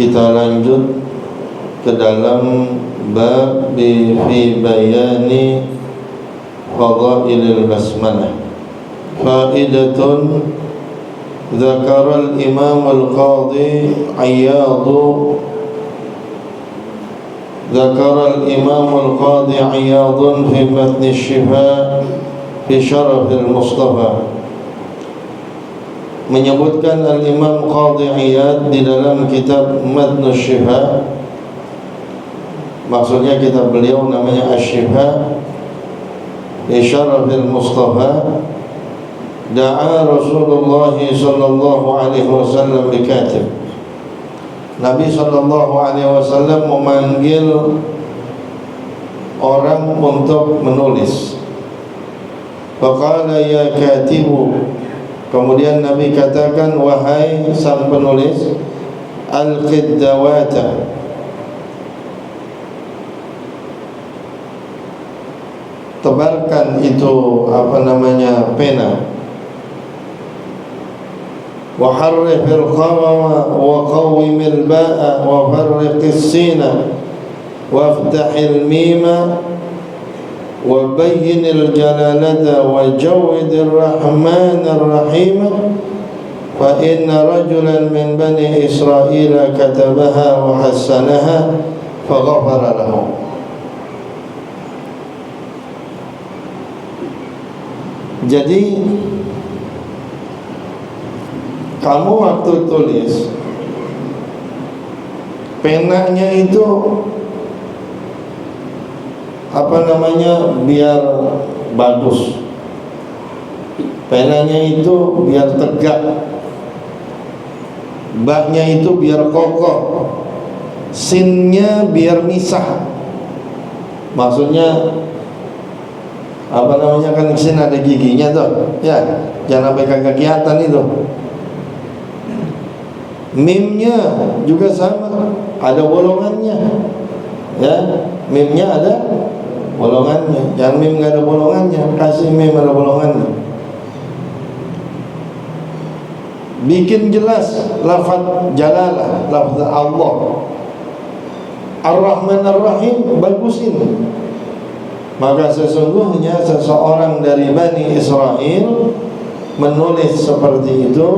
kita lanjut ke dalam bab fi bayani fadailil basmalah. Faidatun dzakara al-imam al-qadhi Iyad dzakara al-imam al-qadhi Iyad fi matn asy-Shifa fi syaraf al-Mustafa, menyebutkan al-Imam Qadhi Iyad di dalam kitab Matn asy-Shifa, maksudnya kitab beliau namanya Asy-Shifa fi Syaraf al-Mustafa, da'a Rasulullah sallallahu alaihi wasallam bikatib. Nabi sallallahu alaihi wasallam memanggil orang untuk menulis. Faqala ya katibu, kemudian Nabi katakan, wahai sang penulis, alqid dawata, tebarkan itu pena, wa harrifil qawama wa qawwimil ba'a wa farriqis sina waftahil mima wa bayyinil jalalata wa jawwidil rahmanir rahim fa inna rajulan min bani Israila katabaha wa hassanaha fa ghafara lahu. Jadi kamu waktu tulis, penanya itu biar bagus, penanya itu biar tegak, baknya itu biar kokoh, sinnya biar misah. Maksudnya kan sin ada giginya tuh, ya, jangan sampai kagak kelihatan itu. Mimnya juga sama, ada bolongannya, ya, mimnya ada bolongannya. Jangan mim nggak ada bolongannya, kasih mim ada bolongannya. Bikin jelas lafaz jalalah, lafaz Allah, Ar-Rahman Ar-Rahim, bagusin. Maka sesungguhnya seseorang dari Bani Israel menulis seperti itu,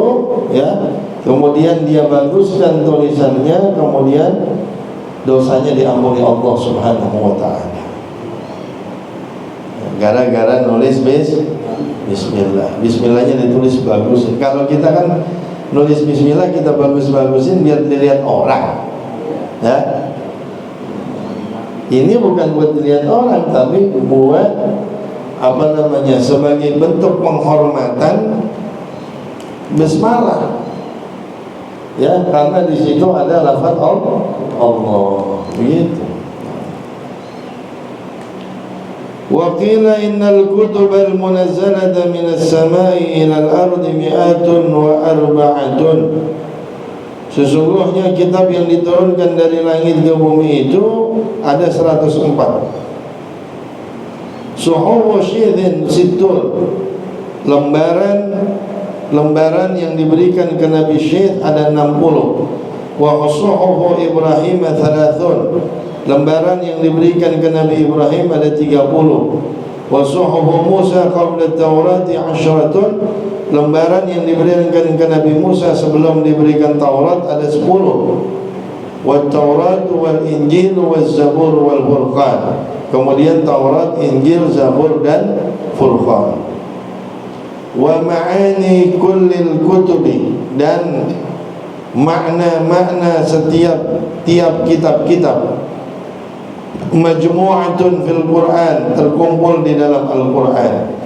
ya, kemudian dia baguskan tulisannya, kemudian dosanya diampuni Allah Subhanahu wa ta'ala, gara-gara nulis bismillah. Bismillahnya ditulis bagus. Kalau kita kan nulis bismillah kita bagus-bagusin biar dilihat orang, ya. Ini bukan buat dilihat orang, tapi buat sebagai bentuk penghormatan basmalah, ya, karena di situ ada lafaz Allah, begitu. Wa qila innal kutubal munazzalata minas samai ilal ardi mi'atun wa arba'atun. Sesungguhnya kitab yang diturunkan dari langit ke bumi itu ada 104. Suhufu syidhin sittun, lembaran yang diberikan ke Nabi Syed ada 60. Wa suhufu Ibrahim 30, lembaran yang diberikan ke Nabi Ibrahim ada 30. Wa suhufu Musa qabla Taurati 10, lembaran yang diberikan ke Nabi Musa sebelum diberikan Taurat ada 10. Wa Taurat wal Injil wal Zabur wal Furqan, kemudian Taurat, Injil, Zabur dan Furqan. Wa ma'ani kullil kutubi, dan makna-makna setiap kitab-kitab, majmu'atun fil Quran, terkumpul di dalam Al-Quran.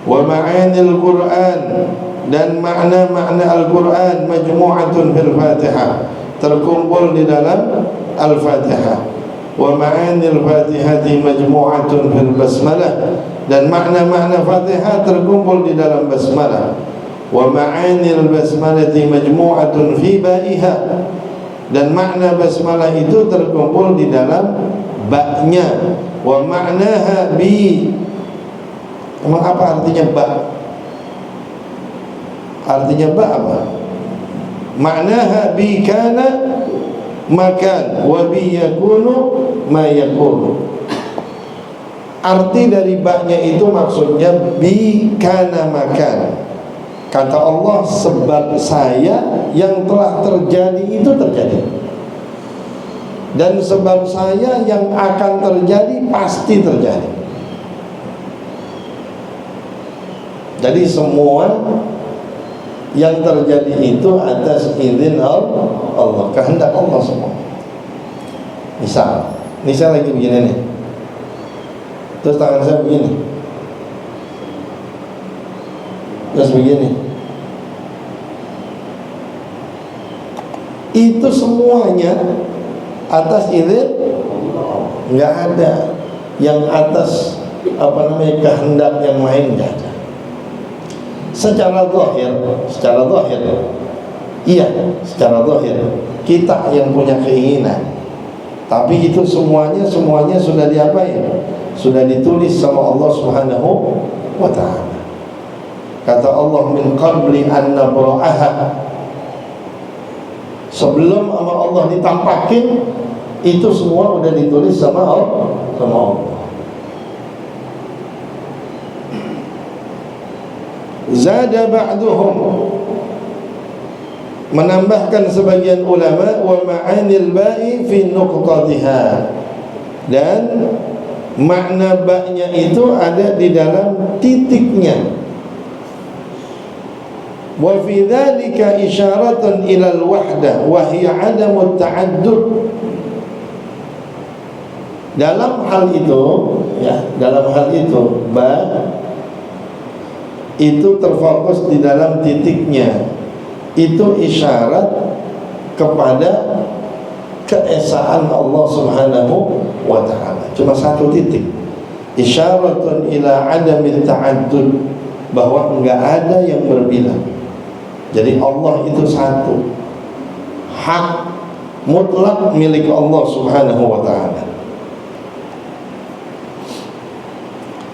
Wa ma'anil Quran, dan makna-makna Al-Quran, majmu'atun fil Fatihah, terkumpul di dalam Al-Fatihah. Wa ma'anil Fatihati majmu'atun fil Basmalah, dan makna-makna Fatihah terkumpul di dalam Basmalah. Wa ma'anil Basmalati majmu'atun fi ba'iha, dan makna Basmalah itu terkumpul di dalam ba-nya. Wa ma'naha bi, emang apa artinya ba? Artinya ba apa? Maknaha bi kana makan, wa bi yakunu ma yakunu. Arti dari baknya itu maksudnya bi kana makan. Kata Allah, sebab saya yang telah terjadi itu terjadi, dan sebab saya yang akan terjadi pasti terjadi. Jadi semua yang terjadi itu atas izin Allah, kehendak Allah semua. Misal lagi begini nih, terus tangan saya begini, terus begini. Itu semuanya atas izin, nggak ada yang atas kehendak yang lain, nggak ada. Secara zahir, iya, secara zahir kita yang punya keinginan, tapi itu semuanya sudah diapain? Sudah ditulis sama Allah Subhanahu wa ta'ala. Kata Allah, min qabli an nabra'aha, sebelum sama Allah ditampakin, itu semua udah ditulis sama Allah. Zada ba'duhum, menambahkan sebagian ulama, wa ma'anil ba'i fi nuqtatiha, dan makna ba'nya itu ada di dalam titiknya. Wa fi dzalika isyaratun ila al-wahdah wa hiya 'adamu at-ta'addud. Dalam hal itu, ba itu terfokus di dalam titiknya. Itu isyarat kepada keesaan Allah Subhanahu wa ta'ala. Cuma satu titik. Isyaratun ila adamit ta'addud, bahwa enggak ada yang berbilang. Jadi Allah itu satu, hak mutlak milik Allah Subhanahu wa ta'ala.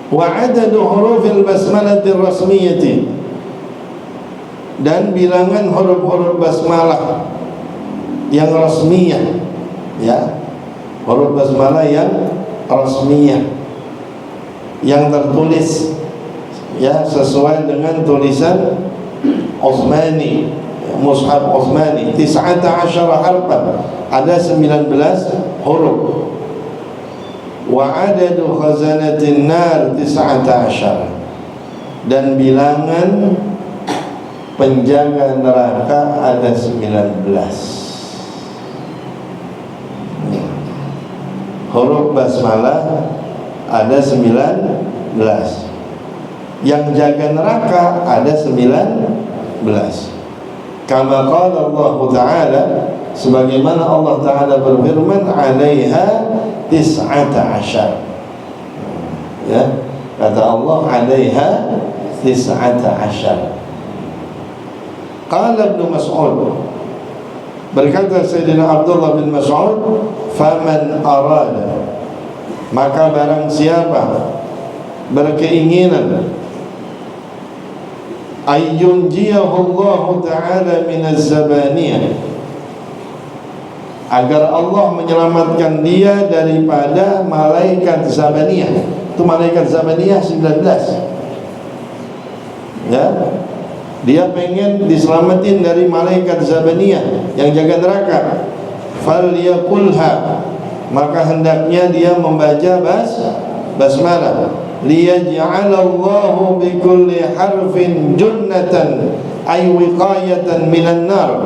Wa adadu hurufil basmalati rasmiyati, dan bilangan huruf-huruf basmalah yang rasmiyah, ya, huruf basmalah yang rasmiyah, yang tertulis, ya, sesuai dengan tulisan Utsmani, mushaf Utsmani, 19 harfan, ada 19 huruf. Wa adadu khazanatin nar 19, dan bilangan penjaga neraka ada 19. Huruf basmalah ada 19, yang jaga neraka ada 19. Kama qala Allah Ta'ala, sebagaimana Allah Ta'ala berfirman, 'alaiha 19. Ya, kata Allah, 'alaiha 19. Qala Ibnu Mas'ud, berkata Sayyidina Abdullah bin Mas'ud, faman arada, maka barang siapa berkeinginan, ayyunjiyahu Allah Ta'ala minaz zabaniyah, agar Allah menyelamatkan dia daripada malaikat zabaniyah. Itu malaikat zabaniyah 19, ya. Dia pengen diselamatin dari malaikat zabaniyah yang jaga neraka. Falyakulha, maka hendaknya dia membaca basmalah. Liyaj'alallahu bikulli harfin junnatan ay wiqayatan minan nar,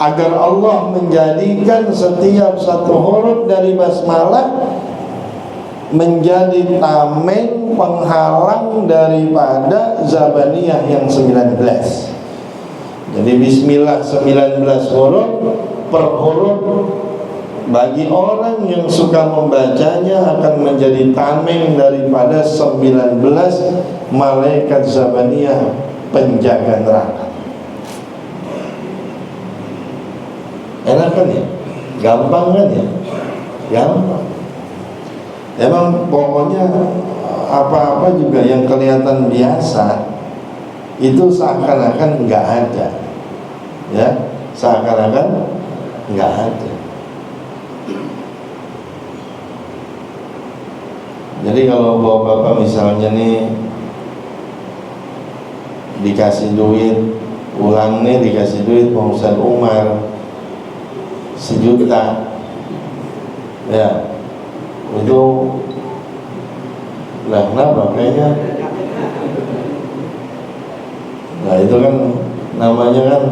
agar Allah menjadikan setiap satu huruf dari basmalah menjadi tameng penghalang daripada zabaniyah yang 19. Jadi bismillah 19 huruf, per huruf bagi orang yang suka membacanya akan menjadi tameng daripada 19 malaikat zabaniyah penjaga neraka. Enak kan ya? Gampang kan ya? Gampang. Emang pokoknya apa-apa juga yang kelihatan biasa itu seakan-akan nggak ada, ya, seakan-akan nggak ada. Jadi kalau bapak misalnya nih dikasih duit, pulang nih dikasih duit Pak Ustadz Umar 1 juta, ya itu lah kenapa kayaknya, nah itu kan namanya kan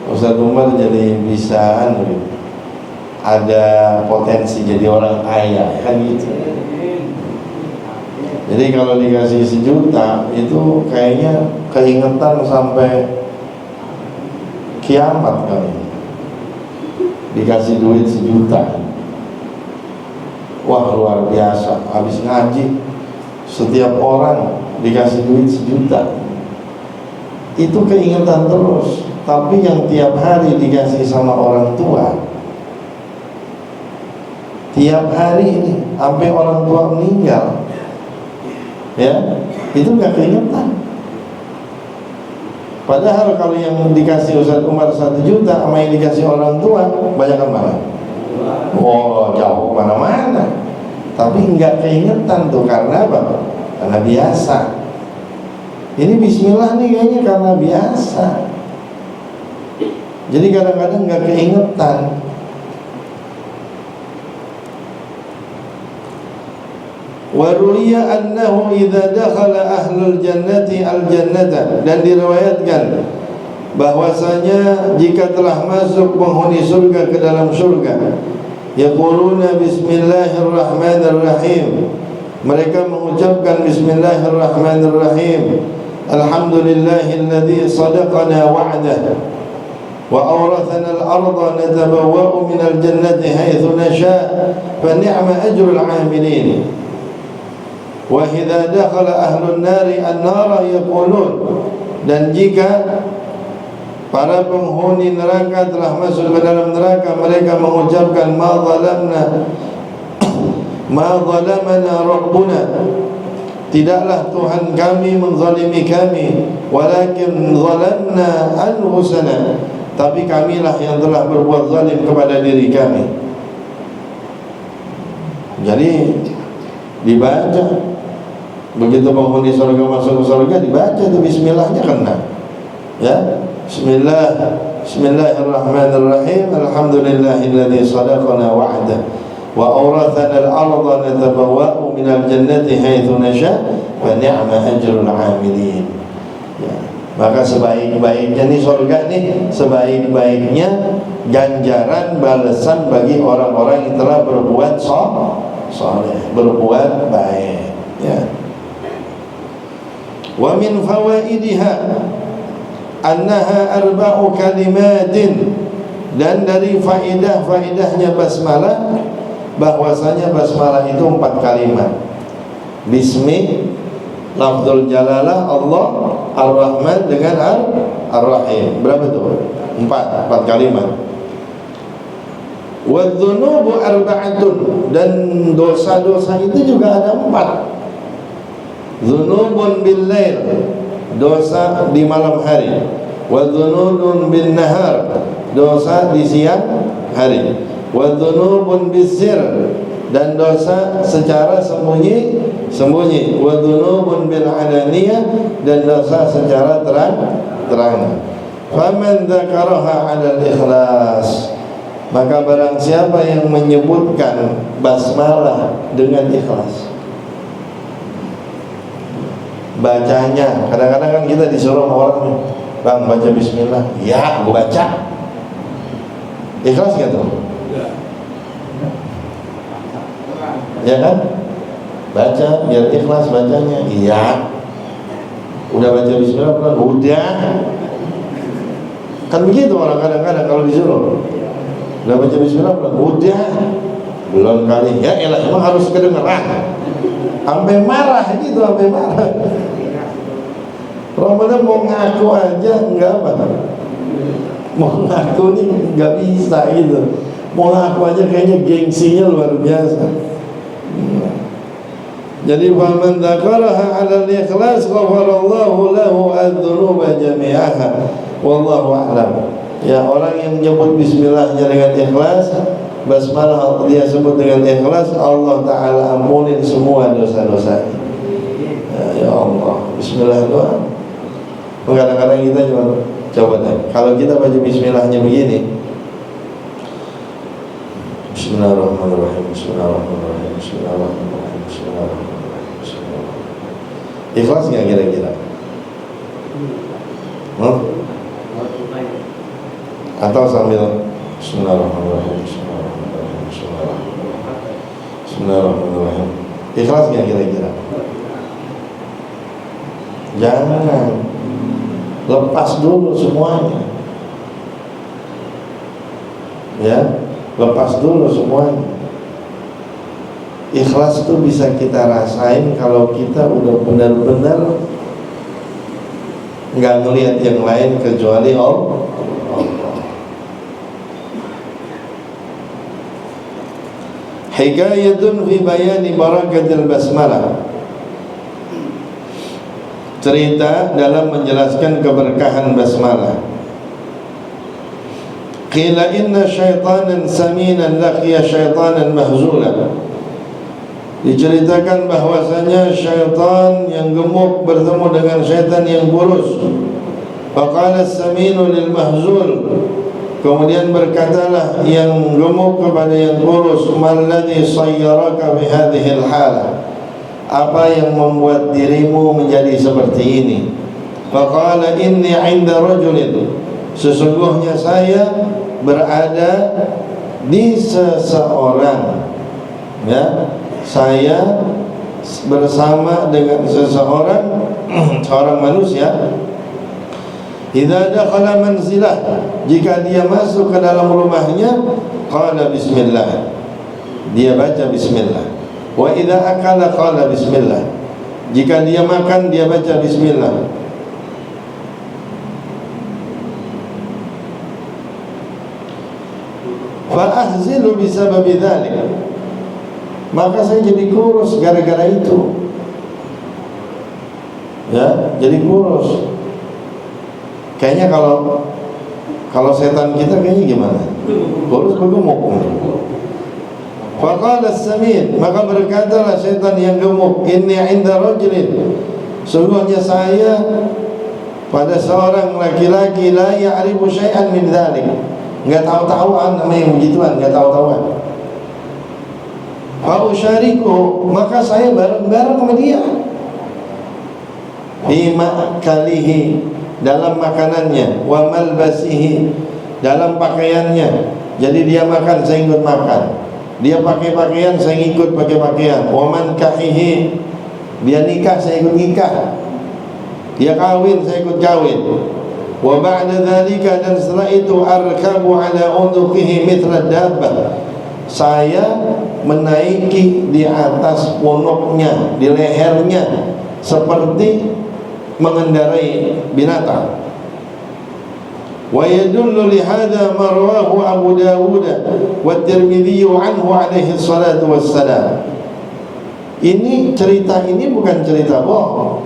Ustadz Umar jadi bisa gitu, ada potensi jadi orang kaya kan gitu. Jadi kalau dikasih 1 juta itu kayaknya keingetan sampai kiamat kali. Dikasih duit 1 juta, wah luar biasa. Habis ngaji setiap orang dikasih duit 1 juta, itu keingetan terus. Tapi yang tiap hari dikasih sama orang tua, tiap hari ini sampai orang tua meninggal, ya itu nggak keingetan. Padahal kalau yang dikasih Ustadz Umar 1 juta sama yang dikasih orang tua banyak kan mana? Oh jauh mana-mana. Tapi nggak keingetan tuh karena apa? Karena biasa. Ini Bismillah nih kayaknya karena biasa. Jadi kadang-kadang nggak keingetan. Waruya annahu idza dakhala ahlul jannati al-jannata, dan diriwayatkan bahwasanya jika telah masuk penghuni surga ke dalam surga, yaquluna bismillahirrahmanirrahim, mereka mengucapkan bismillahirrahmanirrahim, alhamdulillahilladzi sadaqana wa'dah wa awrathana al-ardha natabawwa'u minal jannati haitsu nasha' fa ni'ma ajrul 'amilin. Wa idza dakhala ahlun nari an-nara yaqulun, dan jika para penghuni neraka telah masuk ke dalam neraka, mereka mengucapkan ma zalamana rabbuna, tidaklah Tuhan kami menzalimi kami, walakin zalamna anfusana, tapi kamilah yang telah berbuat zalim kepada diri kami. Jadi dibaca begitu penghuni surga masuk ke surga, dibaca itu bismillahnya kena, ya. Bismillahirrahmanirrahim, alhamdulillahilladzi sadaqana wa'dah wa awrathana al-ardha natabawwa'u minal jannati haitsu nasha' wa ni'ma ajrul 'amilin. Ya. Maka sebaik-baiknya nih surga nih, sebaik-baiknya ganjaran balasan bagi orang-orang yang telah berbuat saleh, berbuat baik, ya. Wa min fawaidiha annaha arba'u kalimatin, dan dari faidah-faidahnya basmalah bahwasanya basmalah itu 4 kalimat. Bismi, lafzul jalalah Allah Ar-Rahman dengan Ar-Rahim. Berapa tuh? 4 kalimat. Wa dzunubu arba'atun, dan dosa-dosa itu juga ada 4. Dzunubun bil lail, dosa di malam hari. Wa dzunubun bin nahar, dosa di siang hari. Wa dzunubun bis sir, dan dosa secara sembunyi. Wa dzunubun bil alaniyah, dan dosa secara terang. Faman dzakaraha 'ala al-ikhlas, maka barang siapa yang menyebutkan basmalah dengan ikhlas, bacanya. Kadang-kadang kan kita disuruh orang, bang baca bismillah, ya gua baca, ikhlas gak tuh? Ya kan? Baca biar ikhlas bacanya. Iya. Udah baca bismillah belum? Udah. Kan begitu orang kadang-kadang kalau disuruh, udah baca bismillah belum? Udah. Belum kali. Ya elah, emang harus kedengeran. Sampai marah gitu, sampai marah. Ramadan mau ngaku aja enggak apa, mau ngaku nih enggak bisa gitu, mau ngaku aja kayaknya gengsinya luar biasa. Jadi faman dzakaraha 'ala al-ikhlas ghafarallahu lahu adz-dzunuba jami'aha wallahu a'lam. Ya, orang yang menyebut bismillahnya dengan ikhlas, basmalah dia sebut dengan ikhlas, Allah Ta'ala ampunin semua dosa-dosanya. Ya Allah, bismillah doa. Kadang-kadang kita coba deh, kalau kita baca bismillahnya begini, Bismillahirrahmanirrahim, Bismillahirrahmanirrahim, Bismillahirrahmanirrahim, Bismillahirrahmanirrahim, Bismillahirrahmanirrahim. Ikhlas nggak kira-kira? Atau sambil Bismillahirrahmanirrahim, Bismillahirrahmanirrahim, Bismillahirrahmanirrahim, Bismillahirrahmanirrahim. Ikhlas nggak kira-kira? Jangan, lepas dulu semuanya. Ya, lepas dulu semuanya. Ikhlas itu bisa kita rasain kalau kita udah benar-benar nggak ngelihat yang lain kecuali Allah. Hikayatun fi bayani barakatil basmalah. Cerita dalam menjelaskan keberkahan basmalah. Qila inna syaitanan saminan laqiya syaitanan mahzula. Diceritakan bahwasanya syaitan yang gemuk bertemu dengan syaitan yang kurus. Faqala as-saminu lil mahzul. Kemudian berkatalah yang gemuk kepada yang kurus, "Malladhi sayyaraka bi hadhihi al-halah?" Apa yang membuat dirimu menjadi seperti ini? Faqala inni 'inda rajulin. Sesungguhnya saya berada di seseorang, ya, saya bersama dengan seseorang, seorang manusia. Idza dakhala manzilah, jika dia masuk ke dalam rumahnya, qala bismillah, dia baca bismillah. Wa idza akala qala bismillah, jika dia makan dia baca bismillah. Fa ahzilu bisababi dzalik, maka saya jadi kurus gara-gara itu. Ya, jadi kurus. Kayaknya kalau setan kita kayaknya gimana? Kurus bergemuk. Faqala as-samin, maka berkatalah setan yang gemuk, inni 'inda rajulin, sungguhnya saya pada seorang laki-laki la ya'rifu syai'an min dzalik, enggak tahu-tahuan namanya begituan, enggak tahu-tahuan. Fa usyariku, maka saya bareng-bareng sama dia. Fi ma'kalihi, dalam makanannya, wa malbasihi, dalam pakaiannya. Jadi dia makan, saya ikut makan. Dia pakai pakaian, saya ikut pakai pakaian. Wa man kahihi, dia nikah, saya ikut nikah. Dia kawin, saya ikut kawin. Wa ba'da dzalika, dan setelah itu arkabu ala unuqihi mithla dabbah, saya menaiki di atas punuknya, di lehernya, seperti mengendarai binatang. Wa yadullu li hadza ma rawahu Abu Dawud wa Tirmidzi anhu alaihi salatu wassalam. Ini cerita ini bukan cerita bohong,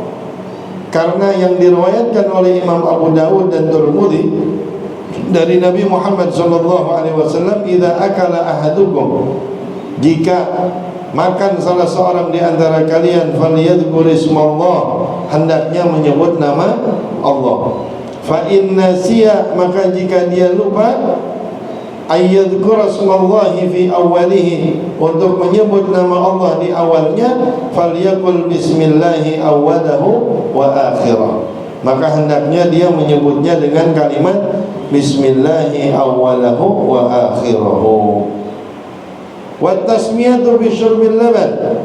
karena yang diriwayatkan oleh Imam Abu Dawud dan Tirmidzi dari Nabi Muhammad sallallahu alaihi wasallam, idza akala ahadukum, jika makan salah seorang di antara kalian, falyadhkur ismallah, hendaknya menyebut nama Allah. Fa inna siya, maka jika dia lupa, ayyadhkur ismallahi fi awwalihi, untuk menyebut nama Allah di awalnya, falyaqul bismillahi awwalahu wa akhirah, maka hendaknya dia menyebutnya dengan kalimat bismillahi awwalahu wa akhirahu. Wa tasmiyatu bi syurbil laban,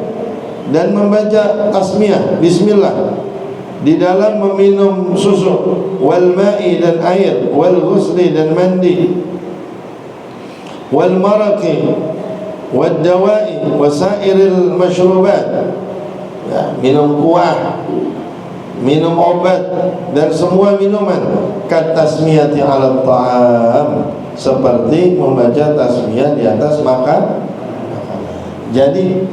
dan membaca tasmiyah bismillah di dalam meminum susu, wal ma'i, dan air, wal ghusli, dan mandi, wal maraqi, wad dawa'i, wasairil masyrubat, ya, minum kuah, minum obat, dan semua minuman. Kat tasmiyati 'ala ta'am, seperti membaca tasmiyah di atas makanan. Jadi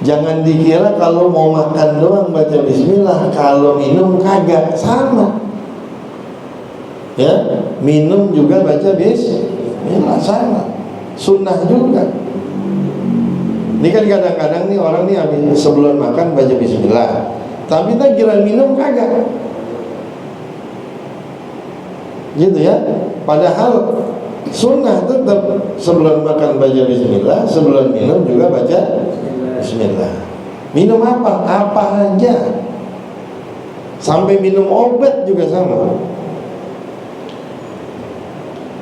jangan dikira kalau mau makan doang baca bismillah, kalau minum kagak, sama. Ya, minum juga baca bismillah, sama. sunnah juga. Ini kan kadang-kadang nih orang nih habis sebelum makan baca bismillah, tapi tak kira minum kagak, gitu ya. Padahal sunnah tetap sebelum makan baca bismillah, sebelum minum juga baca bismillah. Minum apa? Apa aja, sampai minum obat juga sama.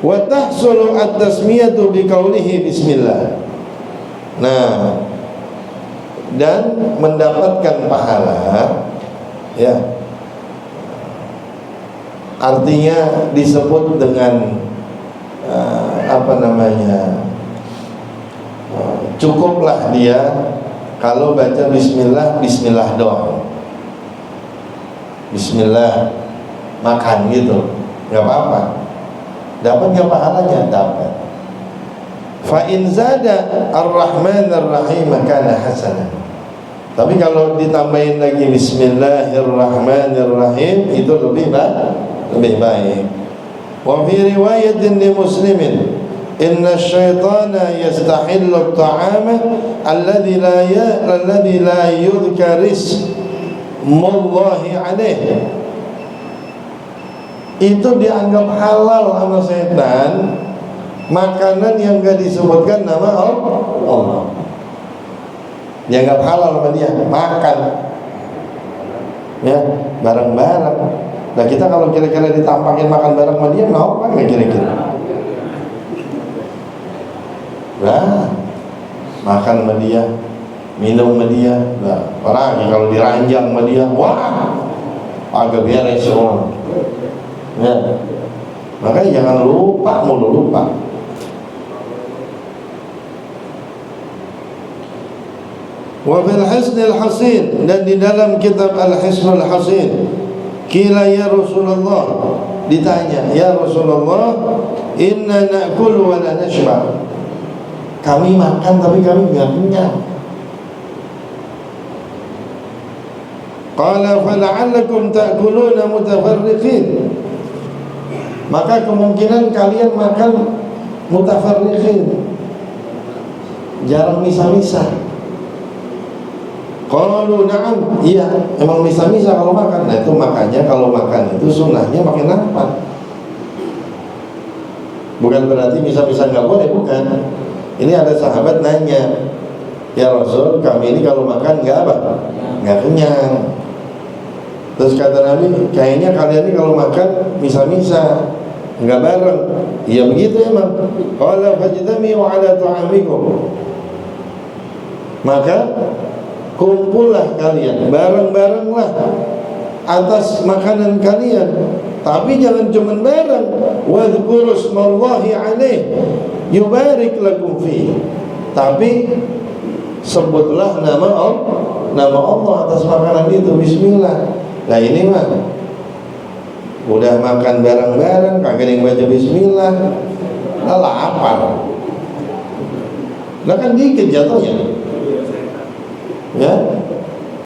Wa tahsulu at-tasmiyatu biqaulihi bismillah. Nah, dan mendapatkan pahala, ya, artinya disebut dengan cukuplah dia kalau baca bismillah, bismillah doang, bismillah makan gitu, nggak apa-apa. Dapat nggak pahalanya? Dapat. Fa in zada ar-Rahman ar-Rahim kana hasanah. Tapi kalau ditambahin lagi Bismillahirrahmanirrahim, itu lebih baik. Wa fi riwayatin li Muslimin, inna syaitana yastahillu at-ta'ama alladhi la yudhkar ismullahi alaihi. Itu dianggap halal sama setan, makanan yang gak disebutkan nama Allah. Dianggap halal sama dia, makan, ya, bareng-bareng. Nah kita kalau kira-kira ditampakin makan bareng sama dia, mau kan gak kira-kira? Nah, makan sama dia, minum sama dia. Nah, apalagi kalau diranjang sama dia, wah, agak beres semua. Ya, makanya jangan lupa, mulu lupa. Wa fil Hisnul Hasin, dan di dalam kitab Al-Hisnul Hasin, kila ya Rasulullah, ditanya, ya Rasulullah, inna na'kulu wa la nashba. Kami makan tapi kami enggak kenyang. Qala fala'allakum ta'kuluna mutafarriqin. Maka kemungkinan kalian makan mutafarriqin, jarang misah-misah. Qalu na'am, iya, emang misah-misah kalau makan. Nah itu makanya kalau makan itu sunnahnya pakai nampan. Bukan berarti misah-misah nggak boleh, bukan. Ini ada sahabat nanya, ya Rasul, kami ini kalau makan nggak apa? Nggak kenyang. Terus kata Nabi, kayaknya kalian ini kalau makan misah-misah, nggak bareng. Iya begitu emang. Qala fajtami'u ala ta'amikum. Maka kumpullah kalian, bareng-barenglah atas makanan kalian. Tapi jangan cuma bareng. Wadhkuru ismallahi alaih yubarik lakum fi. Tapi sebutlah nama Allah atas makanan itu, bismillah. Nah ini mah udah makan bareng-bareng, kagak yang baca bismillah, nah lapar. Nah kan dikit jatuhnya, ya.